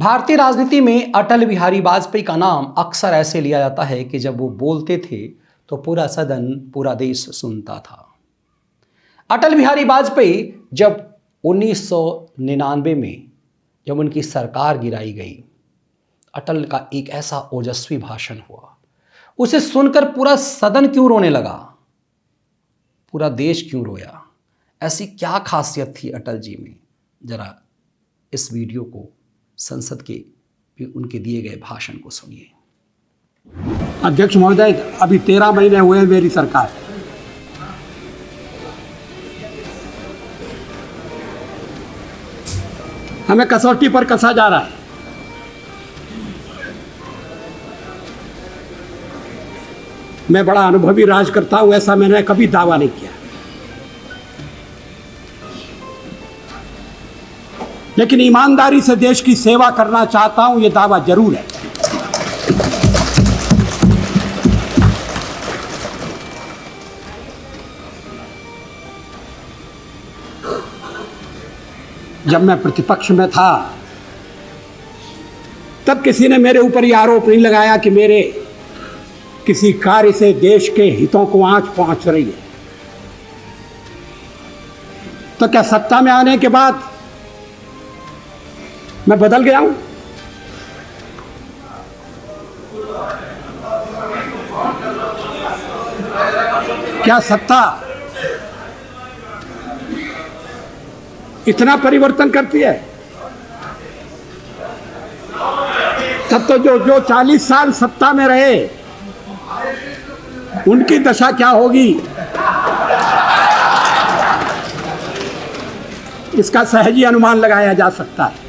भारतीय राजनीति में अटल बिहारी वाजपेयी का नाम अक्सर ऐसे लिया जाता है कि जब वो बोलते थे तो पूरा सदन, पूरा देश सुनता था। अटल बिहारी वाजपेयी जब 1999 में जब उनकी सरकार गिराई गई, अटल का एक ऐसा ओजस्वी भाषण हुआ, उसे सुनकर पूरा सदन क्यों रोने लगा, पूरा देश क्यों रोया, ऐसी क्या खासियत थी अटल जी में। जरा इस वीडियो को संसद के भी उनके दिए गए भाषण को सुनिए। अध्यक्ष महोदय, अभी 13 महीने हुए हैं मेरी सरकार। हमें कसौटी पर कसा जा रहा है। मैं बड़ा अनुभवी राज करता हूं, ऐसा मैंने कभी दावा नहीं किया, लेकिन ईमानदारी से देश की सेवा करना चाहता हूं, यह दावा जरूर है। जब मैं प्रतिपक्ष में था तब किसी ने मेरे ऊपर यह आरोप नहीं लगाया कि मेरे किसी कार्य से देश के हितों को आंच पहुंच रही है। तो क्या सत्ता में आने के बाद मैं बदल गया हूं? क्या सत्ता इतना परिवर्तन करती है? तब तो जो 40 साल सत्ता में रहे उनकी दशा क्या होगी, इसका सहज ही अनुमान लगाया जा सकता है।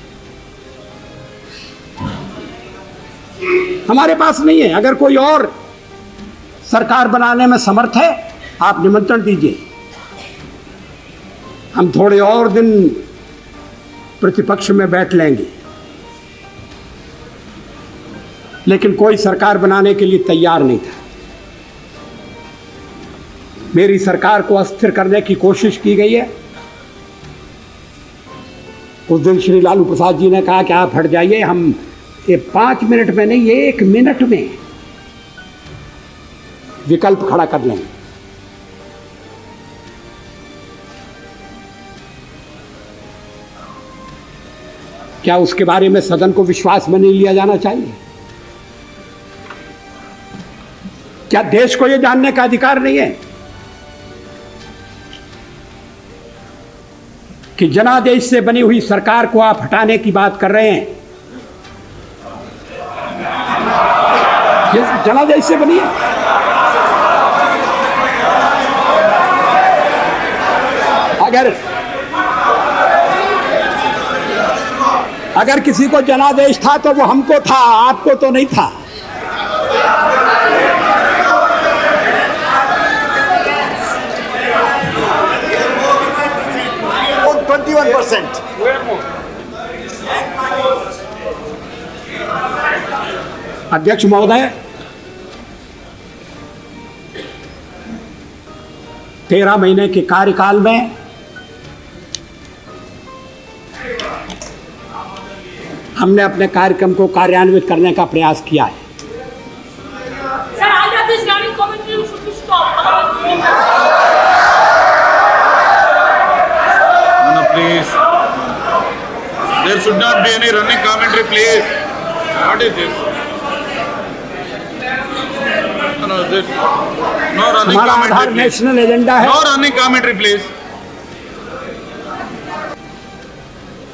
हमारे पास नहीं है। अगर कोई और सरकार बनाने में समर्थ है, आप निमंत्रण दीजिए। हम थोड़े और दिन प्रतिपक्ष में बैठ लेंगे, लेकिन कोई सरकार बनाने के लिए तैयार नहीं था। मेरी सरकार को अस्थिर करने की कोशिश की गई है। उस दिन श्री लालू प्रसाद जी ने कहा कि आप हट जाइए, हम ये 5 मिनट में नहीं, 1 मिनट में विकल्प खड़ा कर लेंगे। क्या उसके बारे में सदन को विश्वास में नहीं लिया जाना चाहिए? क्या देश को यह जानने का अधिकार नहीं है कि जनादेश से बनी हुई सरकार को आप हटाने की बात कर रहे हैं? जनादेश से बनी है। अगर किसी को जनादेश था तो वो हमको था, आपको तो नहीं था। और 21%। अध्यक्ष महोदय, 13 महीने के कार्यकाल में हमने अपने कार्यक्रम को कार्यान्वित करने का प्रयास किया है। Please, there should not be any running commentary, please. What is this? No, this, no running हमारा आधार commentary, please. नेशनल एजेंडा है No running commentary, please.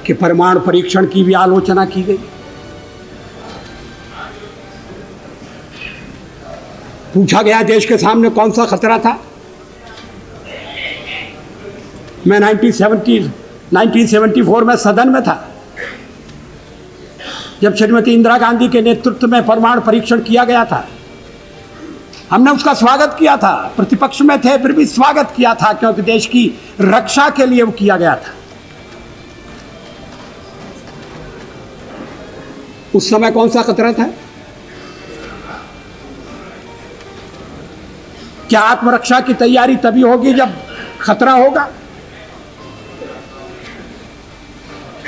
कि परमाणु परीक्षण की भी आलोचना की गई। पूछा गया देश के सामने कौन सा खतरा था। मैं 1974 में सदन में था जब श्रीमती इंदिरा गांधी के नेतृत्व में परमाणु परीक्षण किया गया था। हमने उसका स्वागत किया था, प्रतिपक्ष में थे फिर भी स्वागत किया था, क्योंकि देश की रक्षा के लिए वो किया गया था। उस समय कौन सा खतरा था? क्या आत्मरक्षा की तैयारी तभी होगी जब खतरा होगा?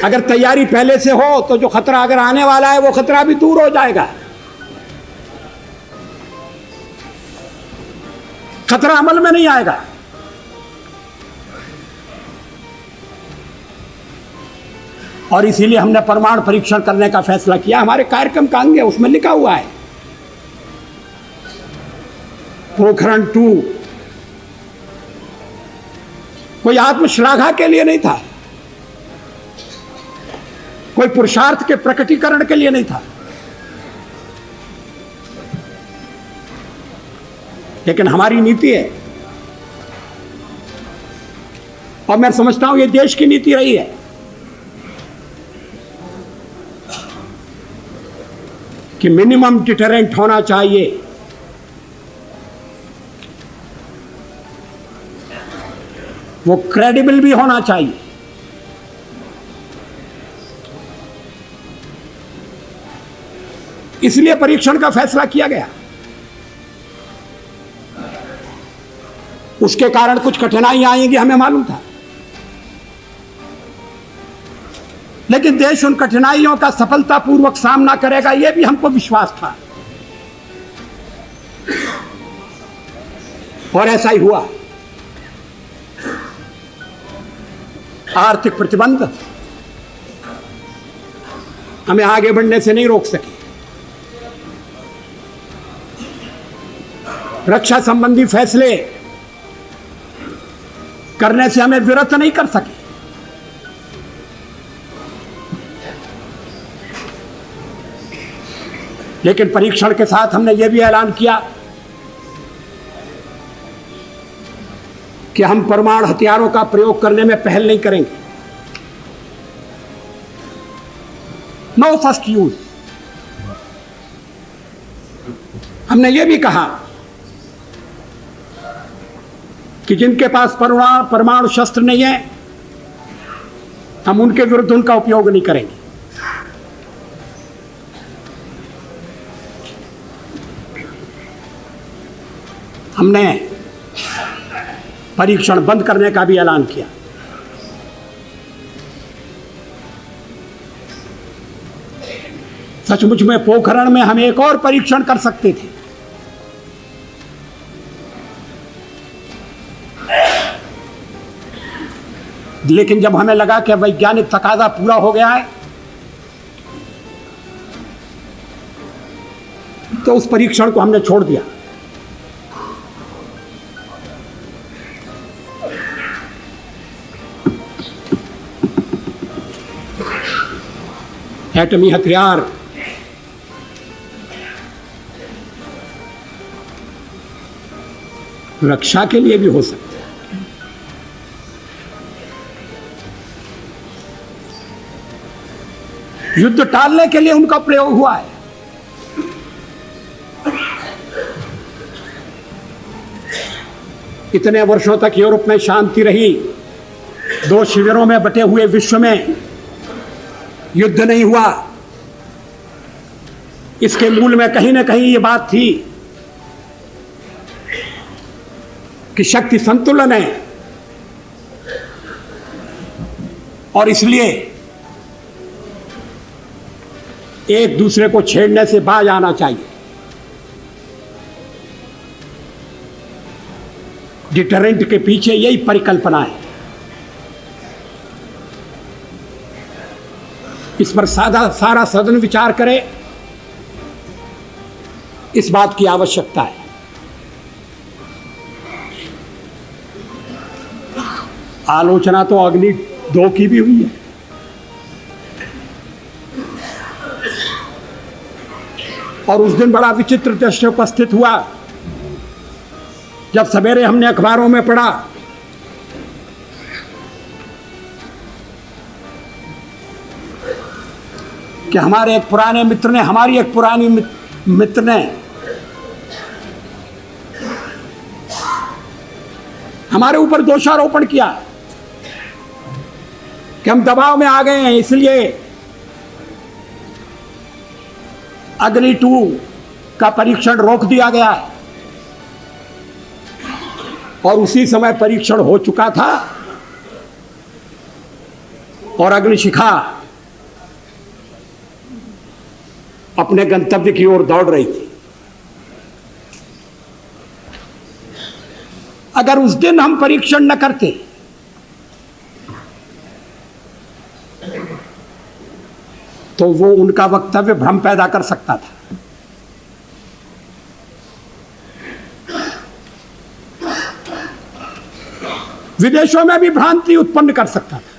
अगर तैयारी पहले से हो तो जो खतरा अगर आने वाला है वो खतरा भी दूर हो जाएगा। खतरा अमल में नहीं आएगा। और इसीलिए हमने परमाणु परीक्षण करने का फैसला किया। हमारे कार्यक्रम का अंग है, उसमें लिखा हुआ है पोखरण 2 कोई आत्मश्लाघा के लिए नहीं था, कोई पुरुषार्थ के प्रकटीकरण के लिए नहीं था, लेकिन हमारी नीति है और मैं समझता हूं ये देश की नीति रही है कि मिनिमम डिटरेंट होना चाहिए। वो क्रेडिबल भी होना चाहिए। इसलिए परीक्षण का फैसला किया गया। उसके कारण कुछ कठिनाइयां आएंगी, हमें मालूम था, लेकिन देश उन कठिनाइयों का सफलतापूर्वक सामना करेगा, यह भी हमको विश्वास था और ऐसा ही हुआ। आर्थिक प्रतिबंध हमें आगे बढ़ने से नहीं रोक सके। रक्षा संबंधी फैसले करने से हमें विरत नहीं कर सके। लेकिन परीक्षण के साथ हमने यह भी ऐलान किया कि हम परमाणु हथियारों का प्रयोग करने में पहल नहीं करेंगे। No first use. हमने यह भी कहा कि जिनके पास परमाणु शस्त्र नहीं है, हम उनके विरुद्ध उनका उपयोग नहीं करेंगे। हमने परीक्षण बंद करने का भी ऐलान किया। सचमुच में पोखरण में हम एक और परीक्षण कर सकते थे, लेकिन जब हमें लगा कि वैज्ञानिक तकाजा पूरा हो गया है तो उस परीक्षण को हमने छोड़ दिया। एटमी हथियार रक्षा के लिए भी हो सकते हैं। युद्ध टालने के लिए उनका प्रयोग हुआ है। इतने वर्षों तक यूरोप में शांति रही, 2 शिविरों में बटे हुए विश्व में युद्ध नहीं हुआ। इसके मूल में कहीं ना कहीं ये बात थी कि शक्ति संतुलन है और इसलिए एक दूसरे को छेड़ने से बाज आना चाहिए। डिटरेंट के पीछे यही परिकल्पना है। इस पर सारा सदन विचार करे, इस बात की आवश्यकता है। आलोचना तो अग्नि 2 की भी हुई है। और उस दिन बड़ा विचित्र दृश्य उपस्थित हुआ जब सवेरे हमने अखबारों में पढ़ा कि हमारे एक पुराने मित्र ने, हमारी एक पुरानी मित्र ने हमारे ऊपर दोषारोपण किया कि हम दबाव में आ गए हैं, इसलिए अग्नि 2 का परीक्षण रोक दिया गया है। और उसी समय परीक्षण हो चुका था और अग्निशिखा अपने गंतव्य की ओर दौड़ रही थी। अगर उस दिन हम परीक्षण न करते तो वो उनका वक्तव्य भ्रम पैदा कर सकता था। विदेशों में भी भ्रांति उत्पन्न कर सकता था।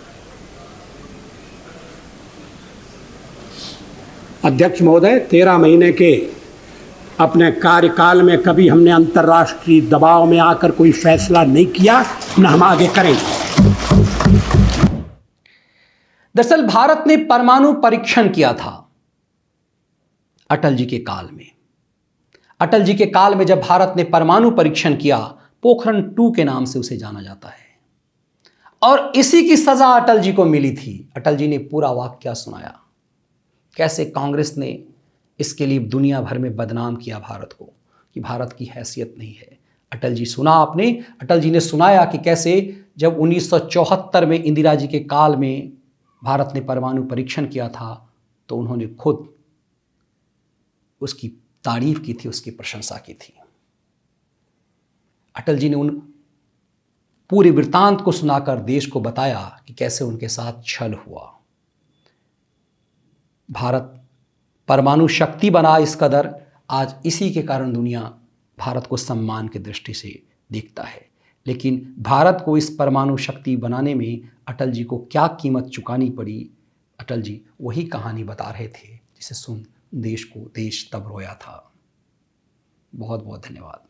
अध्यक्ष महोदय, 13 महीने के अपने कार्यकाल में कभी हमने अंतर्राष्ट्रीय दबाव में आकर कोई फैसला नहीं किया, न हम आगे करेंगे। दरअसल भारत ने परमाणु परीक्षण किया था अटल जी के काल में। अटल जी के काल में जब भारत ने परमाणु परीक्षण किया, पोखरण 2 के नाम से उसे जाना जाता है, और इसी की सजा अटल जी को मिली थी। अटल जी ने पूरा वाकया सुनाया, कैसे कांग्रेस ने इसके लिए दुनिया भर में बदनाम किया भारत को कि भारत की हैसियत नहीं है। अटल जी सुना आपने, अटल जी ने सुनाया कि कैसे जब 1974 में इंदिरा जी के काल में भारत ने परमाणु परीक्षण किया था तो उन्होंने खुद उसकी तारीफ की थी, उसकी प्रशंसा की थी। अटल जी ने उन पूरे वृत्तांत को सुनाकर देश को बताया कि कैसे उनके साथ छल हुआ। भारत परमाणु शक्ति बना इस कदर, आज इसी के कारण दुनिया भारत को सम्मान की दृष्टि से देखता है। लेकिन भारत को इस परमाणु शक्ति बनाने में अटल जी को क्या कीमत चुकानी पड़ी, अटल जी वही कहानी बता रहे थे जिसे सुन देश तब रोया था। बहुत बहुत धन्यवाद।